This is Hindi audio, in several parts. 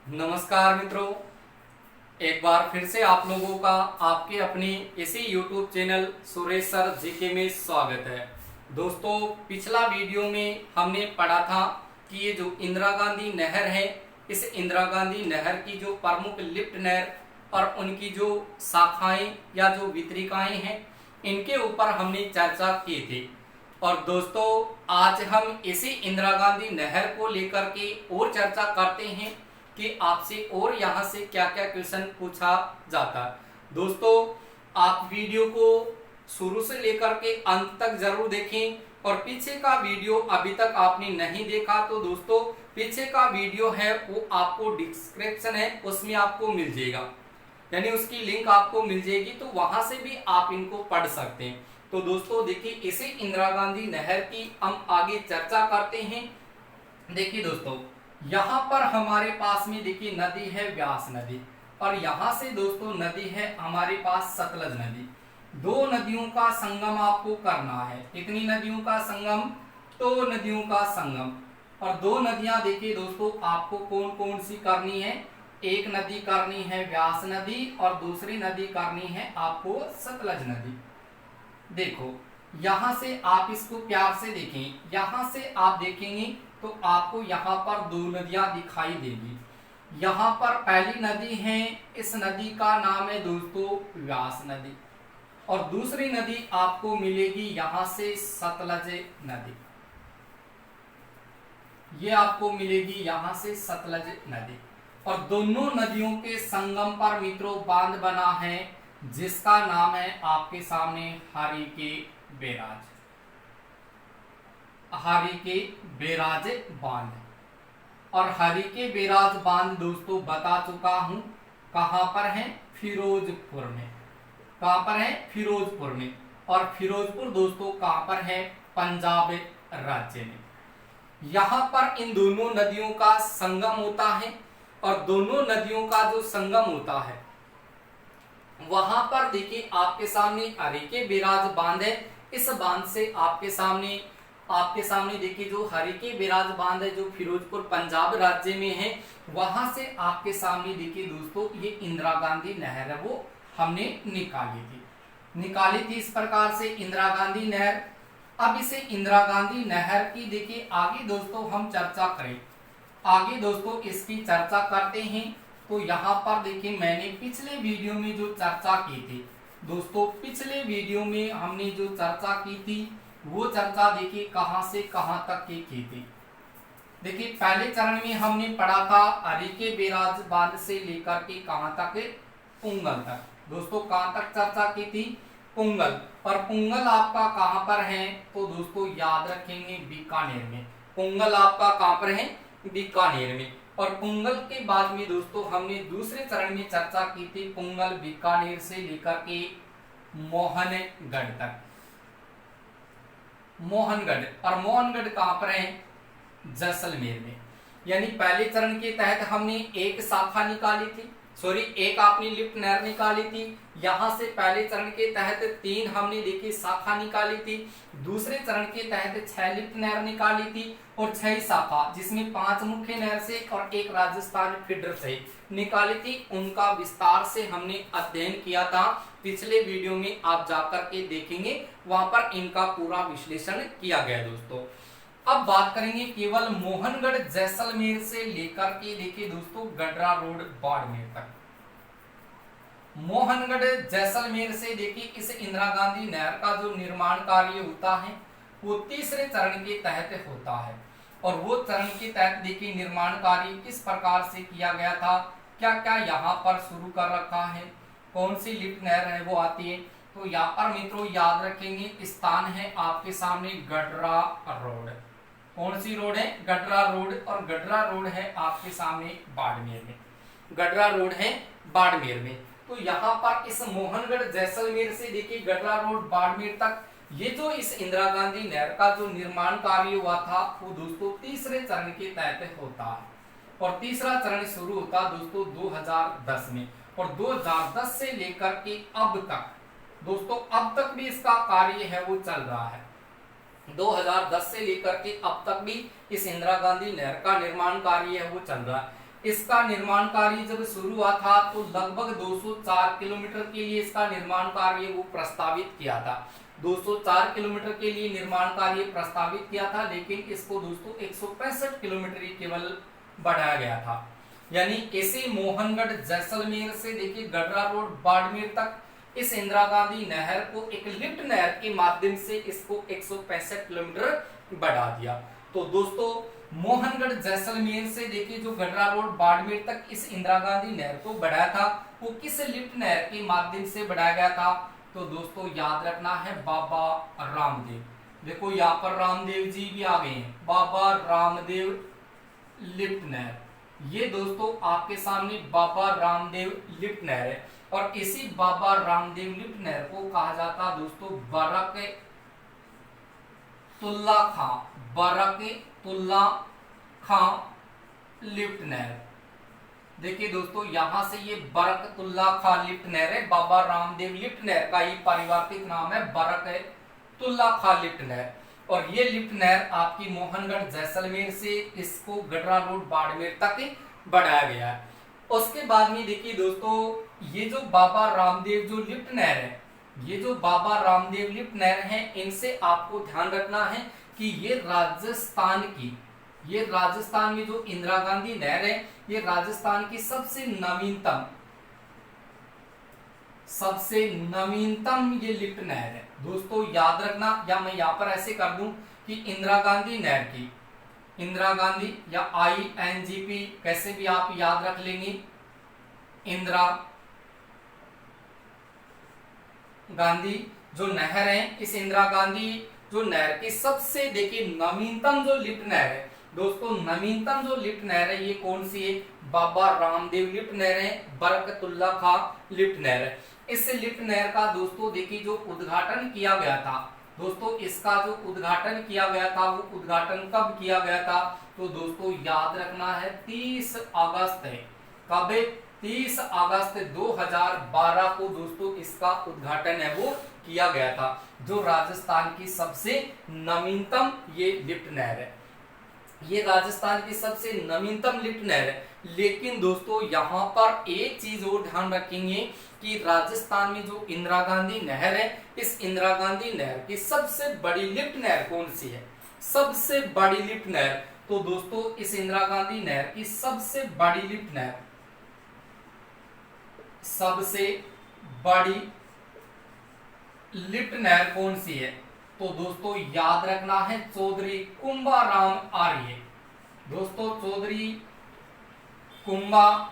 नमस्कार मित्रों, एक बार फिर से आप लोगों का आपके अपने इसी YouTube channel Suresh sir GK में स्वागत है। दोस्तों, पिछला वीडियो में हमने पढ़ा था कि ये जो इंदिरा गांधी नहर है, इस इंदिरा गांधी नहर की जो प्रमुख लिफ्ट नहर और उनकी जो शाखाएं या जो वितरिकाएं हैं, इनके ऊपर हमने चर्चा की थी। और दोस्तों, आज हम इसी इंदिरा गांधी नहर को लेकर के और चर्चा करते हैं कि आपसे और यहाँ से क्या क्या क्वेश्चन पूछा जाता है। दोस्तों, आप वीडियो को शुरू से लेकर के अंत तक जरूर देखें और पीछे का वीडियो अभी तक आपने नहीं देखा तो दोस्तों पीछे का वीडियो है वो आपको डिस्क्रिप्शन है उसमें आपको मिल जाएगा, यानी उसकी लिंक आपको मिल जाएगी, तो वहां से भी आप इनको पढ़ सकते हैं। तो दोस्तों देखिए, इसी इंदिरा गांधी नहर की हम आगे चर्चा करते हैं। देखिए दोस्तों, यहाँ पर हमारे पास में देखिए नदी है व्यास नदी, और यहाँ से दोस्तों नदी है हमारे पास सतलज नदी। दो नदियों का संगम आपको करना है। कितनी नदियों का संगम? दो नदियों का संगम। और दो नदियां देखिए दोस्तों आपको कौन कौन सी करनी है। एक नदी करनी है व्यास नदी और दूसरी नदी करनी है आपको सतलज नदी। देखो, यहां से आप इसको प्यार से देखें, यहां से आप देखेंगे तो आपको यहाँ पर दो नदियां दिखाई देगी। यहाँ पर पहली नदी है, इस नदी का नाम है दोस्तों व्यास नदी, और दूसरी नदी आपको मिलेगी यहाँ से सतलज नदी। ये आपको मिलेगी यहाँ से सतलज नदी। और दोनों नदियों के संगम पर मित्रों बांध बना है जिसका नाम है आपके सामने हरिके बैराज। हरिके बैराज बांध। और हरिके बैराज बांध दोस्तों बता चुका हूं कहां पर है, फिरोजपुर में। कहां पर है? फिरोजपुर में। और फिरोजपुर दोस्तों कहां पर है? पंजाब राज्य में। यहां पर इन दोनों नदियों का संगम होता है, और दोनों नदियों का जो संगम होता है वहां पर देखिए आपके सामने हरिके बैराज बांध है। इस बांध से आपके सामने देखिए जो हरिके बैराज बांध है जो फिरोजपुर पंजाब राज्य में है, वहां से आपके सामने देखिए दोस्तों ये इंदिरा गांधी नहर है वो हमने निकाली थी इस प्रकार से इंदिरा गांधी नहर। अब इसे इंदिरा गांधी नहर की देखिए आगे दोस्तों हम चर्चा करें। आगे दोस्तों इसकी चर्चा करते हैं। तो यहाँ पर देखिए मैंने पिछले वीडियो में जो चर्चा की थी दोस्तों, पिछले वीडियो में हमने जो चर्चा की थी वो चर्चा देखिए कहां से कहां तक की थी। देखिए पहले चरण में हमने पढ़ा था हरिके बैराज बांध से लेकर के कहां तक, पुंगल तक। दोस्तों कहां तक चर्चा की थी? पुंगल। और पुंगल आपका कहां पर है? तो दोस्तों याद रखेंगे बीकानेर में। पुंगल आपका कहां पर है? बीकानेर में। और पुंगल के बाद में दोस्तों हमने दूसरे चरण में चर्चा की थी पुंगल बीकानेर से लेकर के मोहनगढ़ तक। मोहनगढ़, और मोहनगढ़ कहां पर है? जैसलमेर में। यानी पहले चरण के तहत हमने एक शाखा निकाली थी, एक आपने लिफ्ट नहर निकाली थी। यहां से पहले चरण के तहत 3 हमने देखी शाखा निकाली थी। दूसरे चरण के तहत 6 लिफ्ट नहर निकाली थी और 6 शाखा, जिसमें 5 मुख्य नहर से और 1 राजस्थान फीडर से निकाली थी। उनका विस्तार से हमने अध्ययन किया था। पिछले वीडियो में आप जाकर के देखेंगे, वहां पर इनका पूरा विश्लेषण किया गया दोस्तों। अब बात करेंगे केवल मोहनगढ़ जैसलमेर से लेकर के देखिए दोस्तों गडरा रोड बाड़मेर तक। मोहनगढ़ जैसलमेर से देखिए इस इंदिरा गांधी नहर का जो निर्माण कार्य होता है वो तीसरे चरण के तहत होता है। और वो चरण के तहत देखिए निर्माण कार्य किस प्रकार से किया गया था, क्या क्या यहाँ पर शुरू कर रखा है, कौन सी लिफ्ट नहर है वो आती है। तो यहाँ पर मित्रों याद रखेंगे स्थान है आपके सामने गडरा रोड। कौन सी रोड है? गडरा रोड। और गडरा रोड है आपके सामने बाड़मेर में। गडरा रोड है बाड़मेर में। तो यहाँ पर इस मोहनगढ़ जैसलमेर से देखिए गडरा रोड बाड़मेर तक ये जो इस इंदिरा गांधी नहर का जो निर्माण कार्य हुआ था वो दोस्तों तीसरे चरण के तहत होता है। और तीसरा चरण शुरू होता दोस्तों 2010 में। और 2010 से लेकर के अब तक दोस्तों, अब तक भी इसका कार्य है वो चल रहा है। 2010 से लेकर के अब तक भी इस इंदिरा गांधी नहर का निर्माण कार्य है वो चल रहा है। इसका निर्माण कार्य जब शुरू हुआ था तो लगभग 204 किलोमीटर के लिए इसका निर्माण कार्य वो प्रस्तावित किया था। 204 किलोमीटर के लिए निर्माण कार्य प्रस्तावित किया था, लेकिन इसको दोस्तों 165 किलोमीटर ही केवल बढ़ाया गया था। यानी इसे मोहनगढ़ जैसलमेर से देखिए गडरा रोड बाड़मेर तक इस इंदिरा गांधी नहर को एक लिफ्ट नहर के माध्यम से इसको 165 किलोमीटर बढ़ा दिया। तो दोस्तों मोहनगढ़ जैसलमेर से देखिए जो गडरा रोड बाड़मेर तक इस इंदिरा गांधी नहर को बढ़ाया था वो किस लिफ्ट नहर के माध्यम से बढ़ाया गया था? तो दोस्तों याद रखना है बाबा रामदेव। देखो यहाँ पर रामदेव जी भी आ गए हैं, बाबा रामदेव लिफ्ट नहर। ये दोस्तों आपके सामने बाबा रामदेव लिफ्ट नहर है और इसी बाबा रामदेव लिफ्ट नहर को कहा जाता दोस्तों बरक तुल्ला खां, बरक तुल्ला खां लिफ्ट नहर। देखिए दोस्तों यहां से ये बरक तुल्ला खां लिफ्ट नहर है, बाबा रामदेव लिफ्ट नहर का ही पारिवारिक नाम है बरक तुल्ला खां लिफ्ट नहर। और ये लिफ्ट नहर आपकी मोहनगढ़ जैसलमेर से इसको गडरा रोड बाड़मेर तक बढ़ाया गया है। उसके बाद में देखिए दोस्तों ये जो बाबा रामदेव जो लिफ्ट नहर है, ये जो बाबा रामदेव लिफ्ट नहर है, इनसे आपको ध्यान रखना है कि ये राजस्थान में जो इंदिरा गांधी नहर है ये राजस्थान की सबसे नवीनतम ये लिफ्ट नहर है। दोस्तों याद रखना, या मैं यहाँ पर ऐसे कर दूं कि इंदिरा गांधी नहर की, इंदिरा गांधी या INGP कैसे भी आप याद रख लेंगे, इंदिरा गांधी जो नहर है, इस इंदिरा गांधी जो नहर की सबसे देखिए नवीनतम जो लिफ्ट नहर है दोस्तों, नवीनतम जो लिफ्ट नहर है ये कौन सी है? बाबा रामदेव लिफ्ट नहर है, बरकतुल्ला खां लिफ्ट नहर है। इस लिफ्ट नहर का दोस्तों देखिए जो उद्घाटन किया गया था दोस्तों, इसका जो उद्घाटन किया गया था वो उद्घाटन कब किया गया था? तो दोस्तों याद रखना है 30 अगस्त है। कब? 30 अगस्त 2012 को दोस्तों इसका उद्घाटन है वो किया गया था, जो राजस्थान की सबसे नवीनतम ये लिफ्ट नहर है। ये राजस्थान की सबसे नवीनतम लिफ्ट नहर है। लेकिन दोस्तों यहाँ पर एक चीज और ध्यान रखेंगे कि राजस्थान में जो इंदिरा गांधी नहर है, इस इंदिरा गांधी नहर की सबसे बड़ी लिफ्ट नहर कौन सी है? सबसे बड़ी लिफ्ट नहर, तो दोस्तों इस इंदिरा गांधी नहर की सबसे बड़ी लिफ्ट नहर, सबसे बड़ी लिफ्ट नहर कौन सी है? तो दोस्तों याद रखना है चौधरी कुंभाराम आर्य। दोस्तों चौधरी कुंभाराम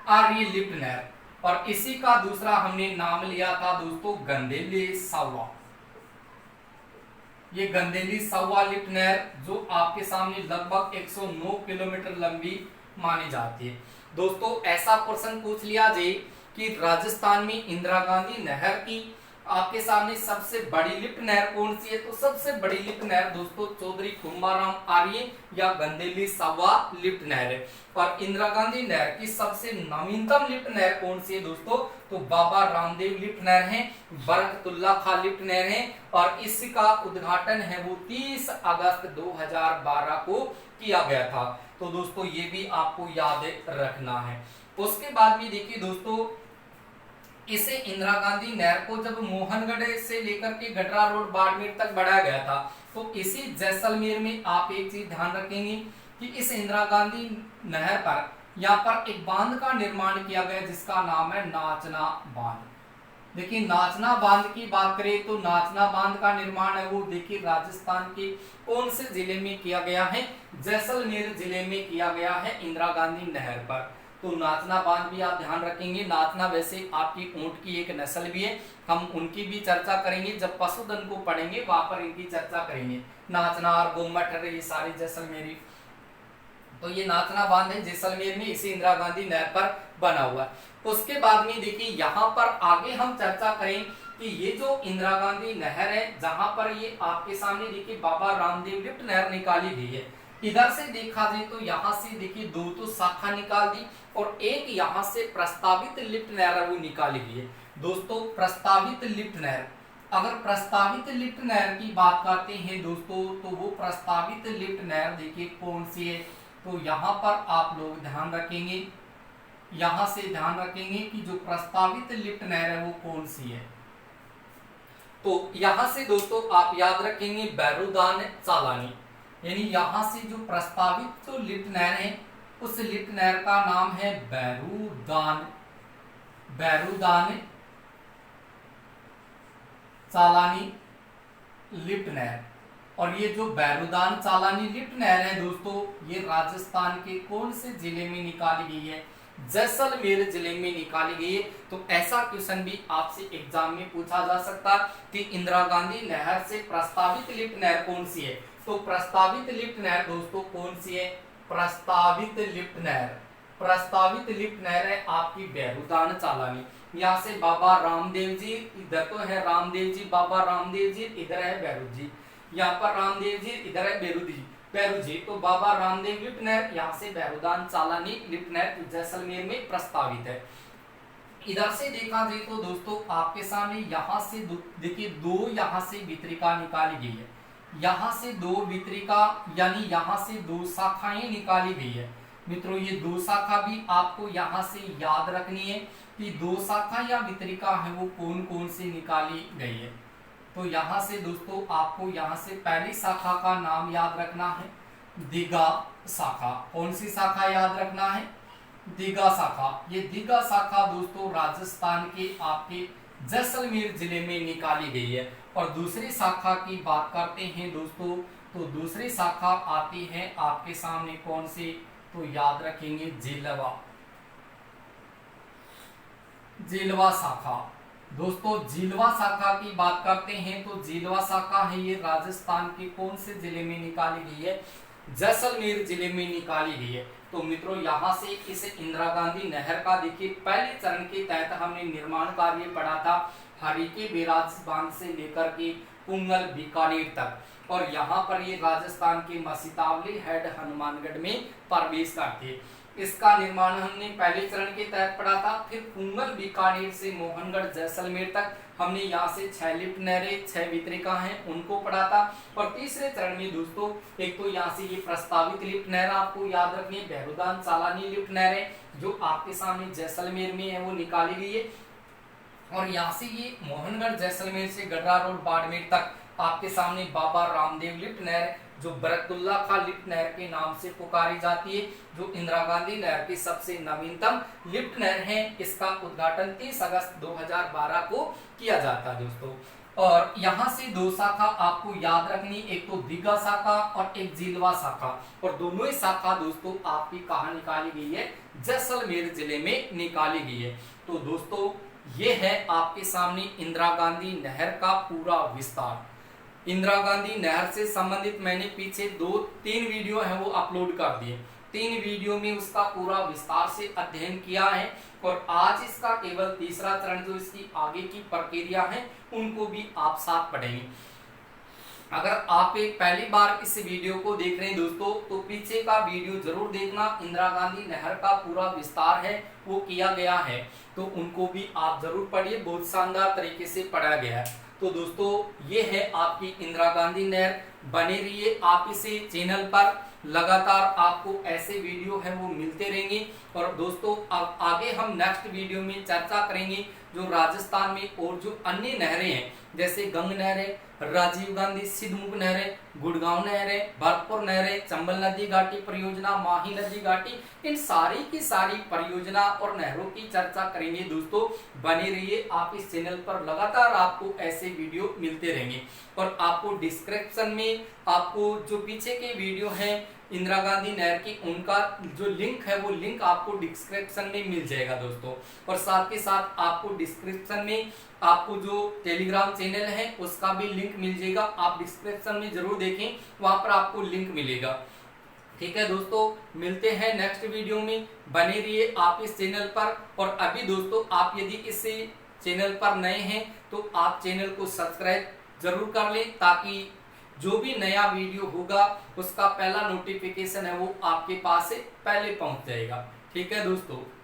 आर्य लिफ्ट नहर, और इसी का दूसरा हमने नाम लिया था दोस्तों गंदेली सावा। ये गंदेली सावा लिफ्ट नहर जो आपके सामने लगभग 109 किलोमीटर लंबी मानी जाती है। दोस्तों ऐसा क्वेश्चन पूछ लिया जाए कि राजस्थान में इंदिरा गांधी नहर की आपके सामने सबसे बड़ी लिफ्ट नहर कौन सी है? तो सबसे बड़ी लिफ्ट नहर दोस्तों चौधरी कुंभाराम आर्य या गंदेली सावा लिफ्ट नहर है। और इंदिरा गांधी नहर की सबसे नवीनतम लिफ्ट नहर कौन सी है दोस्तों? तो बाबा रामदेव लिफ्ट नहर है, बरकतुल्ला खां लिफ्ट नहर है, और इसका उद्घाटन है वो 30 अगस्त 2012 को किया गया था। तो दोस्तों ये भी आपको याद रखना है। उसके बाद भी देखिए दोस्तों इसे इंदिरा गांधी नहर को जब मोहनगढ़ से लेकर के गडरा रोड बाड़मेर तक बढ़ाया गया था, तो इसी जैसलमेर में आप एक चीज ध्यान रखेंगे कि इस इंदिरा गांधी नहर पर यहाँ पर एक बांध का निर्माण किया गया जिसका नाम है नाचना बांध। देखिए नाचना बांध की बात करें तो नाचना बांध का निर्माण है वो देखिए राजस्थान के कौन से जिले में किया गया है? जैसलमेर जिले में किया गया है इंदिरा गांधी नहर पर। तो नाचना बांध भी आप ध्यान रखेंगे। नाचना वैसे आपकी ऊंट की एक नस्ल भी है, हम उनकी भी चर्चा करेंगे जब पशुधन को पढ़ेंगे, वहां पर इनकी चर्चा करेंगे। नाचना और गोमठ ये सारे जैसलमेरी। तो ये नाचना बांध है जैसलमेर में, इसी इंदिरा गांधी नहर पर बना हुआ है। उसके बाद में देखिए यहाँ पर आगे हम चर्चा करें कि ये जो इंदिरा गांधी नहर है जहां पर ये आपके सामने देखिए बाबा रामदेव लिफ्ट नहर निकाली गई है, इधर से देखा जाए तो यहाँ से देखिए दो तो शाखा निकाल दी और एक यहाँ से प्रस्तावित लिफ्ट नहर वो निकाली गई है। दोस्तों प्रस्तावित लिफ्ट नहर अगर प्रस्तावित लिफ्ट नहर की बात करते हैं दोस्तों, तो वो प्रस्तावित लिफ्ट नहर देखिए कौन सी है। तो यहाँ पर आप लोग ध्यान रखेंगे, यहाँ से ध्यान रखेंगे कि जो प्रस्तावित लिफ्ट नहर है वो कौन सी है। तो यहां से दोस्तों आप याद रखेंगे बैरुदान चालानी, यानी यहां से जो प्रस्तावित जो लिफ्ट नहर है उस लिफ्ट नहर का नाम है बैरुदान चालानी लिफ्ट नहर। और ये जो बैरुदान चालानी लिफ्ट नहर है दोस्तों, ये राजस्थान के कौन से जिले में निकाली गई है? जैसलमेर जिले में निकाली गई है। तो ऐसा क्वेश्चन भी आपसे एग्जाम में पूछा जा सकता है कि इंदिरा गांधी नहर से प्रस्तावित लिफ्ट नहर कौन सी है। तो प्रस्तावित लिफ्ट नहर दोस्तों कौन सी है? प्रस्तावित लिफ्ट नहर है आपकी बैरुदान चालानी। यहाँ से बाबा रामदेव जी, इधर तो है रामदेव जी, बाबा रामदेव जी, इधर है बैरू जी, यहाँ पर रामदेव जी, इधर है बैरू जी। तो बाबा रामदेव लिफ्ट नहर, यहाँ से बैरुदान चालानी लिफ्ट नहर जैसलमेर में प्रस्तावित है। इधर से देखा जाए तो दोस्तों आपके सामने यहाँ से देखिए दो यहाँ से वितरिका निकाली गई है, यहाँ से दो वितरिका यानी यहाँ से दो शाखाएं निकाली गई है। मित्रों ये दो शाखा भी आपको यहाँ से याद रखनी है कि दो शाखा या वितरिका है वो कौन कौन से निकाली गई है। तो यहाँ से दोस्तों आपको यहाँ से पहली शाखा का नाम याद रखना है दिघा शाखा। कौन सी शाखा याद रखना है? दिघा शाखा। ये दिघा शाखा दोस्तों राजस्थान के आपके जैसलमेर जिले में निकाली गई है। और दूसरी शाखा की बात करते हैं दोस्तों, तो दूसरी शाखा आती है आपके सामने कौन सी? तो याद रखेंगे झीलवा शाखा। दोस्तों झीलवा शाखा की बात करते हैं तो झीलवा शाखा है ये राजस्थान के कौन से जिले में निकाली गई है? जैसलमेर जिले में निकाली गई है। तो मित्रों यहाँ से इस इंदिरा गांधी नहर का देखिए पहले चरण के तहत हमने निर्माण कार्य पढ़ा था, हरिके बैराज बांध से लेकर के पुंगल बीकानेर तक। और यहाँ पर ये राजस्थान के मसीतावली हेड हनुमानगढ़ में प्रवेश करती है। इसका निर्माण हमने पहले चरण के तहत पढ़ा था। फिर पुंगल बीकानेर से मोहनगढ़ जैसलमेर तक हमने यहाँ से 6 लिफ्ट नहरें 6 वितरिका हैं उनको पढ़ा था। और तीसरे चरण में दोस्तों एक तो यहाँ से ये प्रस्तावित लिफ्ट नहर आपको याद रखनी है, बैरुदान चालानी लिफ्ट नहर है जो आपके सामने जैसलमेर में है वो निकाली गई है। और यहाँ से ये मोहनगढ़ जैसलमेर से गडरा रोड बाड़मेर तक आपके सामने बाबा रामदेव लिफ्ट नहर जो बरकतुल्ला खा लिफ्ट नहर के नाम से पुकारी जाती है, जो इंदिरा गांधी नहर की सबसे नवीनतम लिफ्ट नहर है। इसका उद्घाटन 30 अगस्त 2012 को किया जाता है दोस्तों। और यहाँ से दो शाखा आपको याद रखनी, एक तो दिघा शाखा और एक झीलवा शाखा। और दोनों ही शाखा दोस्तों आपकी कहाँ निकाली गई है? जैसलमेर जिले में निकाली गई है। तो दोस्तों ये है आपके सामने इंदिरा गांधी नहर का पूरा विस्तार। इंदिरा गांधी नहर से संबंधित मैंने पीछे 2-3 वीडियो है वो अपलोड कर दिए। 3 वीडियो में उसका पूरा विस्तार से अध्ययन किया है। और आज इसका केवल तीसरा चरण जो इसकी आगे की प्रक्रिया है उनको भी आप साथ पढ़ेंगे। अगर आप एक पहली बार इस वीडियो को देख रहे हैं दोस्तों, तो पीछे का वीडियो जरूर देखना। इंदिरा गांधी नहर का पूरा विस्तार है वो किया गया है, तो उनको भी आप जरूर पढ़िए, बहुत शानदार तरीके से पढ़ा गया है। तो दोस्तों ये है आपकी इंदिरा गांधी नहर। बने रहिए आप इसे चैनल पर, लगातार आपको ऐसे वीडियो है वो मिलते रहेंगे। और दोस्तों अब आगे हम नेक्स्ट वीडियो में चर्चा करेंगे जो राजस्थान में और जो अन्य नहरें हैं, जैसे गंग नहर है, राजीव गांधी सिद्धमुख नहर है, गुड़गांव नहर है, भरतपुर नहर है, चंबल नदी घाटी परियोजना, माही नदी घाटी, इन सारी की सारी परियोजना और नहरों की चर्चा करेंगे दोस्तों। बने रहिए आप इस चैनल पर, लगातार आपको ऐसे वीडियो मिलते रहेंगे। और आपको डिस्क्रिप्शन में आपको जो पीछे के वीडियो हैं इंदिरा गांधी नहर की, उनका जो लिंक है वो लिंक आपको डिस्क्रिप्शन में मिल जाएगा दोस्तों। और साथ के साथ आपको डिस्क्रिप्शन में आपको जो टेलीग्राम चैनल है उसका भी लिंक मिल जाएगा। आप डिस्क्रिप्शन में जरूर देखें, वहां पर आपको लिंक मिलेगा। ठीक है दोस्तों, मिलते हैं नेक्स्ट वीडियो में। बने रहिए आप इस चैनल पर। और अभी दोस्तों आप यदि इस चैनल पर नए हैं तो आप चैनल को सब्सक्राइब जरूर कर लें, ताकि जो भी नया वीडियो होगा उसका पहला नोटिफिकेशन है वो आपके पास से पहले पहुंच जाएगा। ठीक है दोस्तों।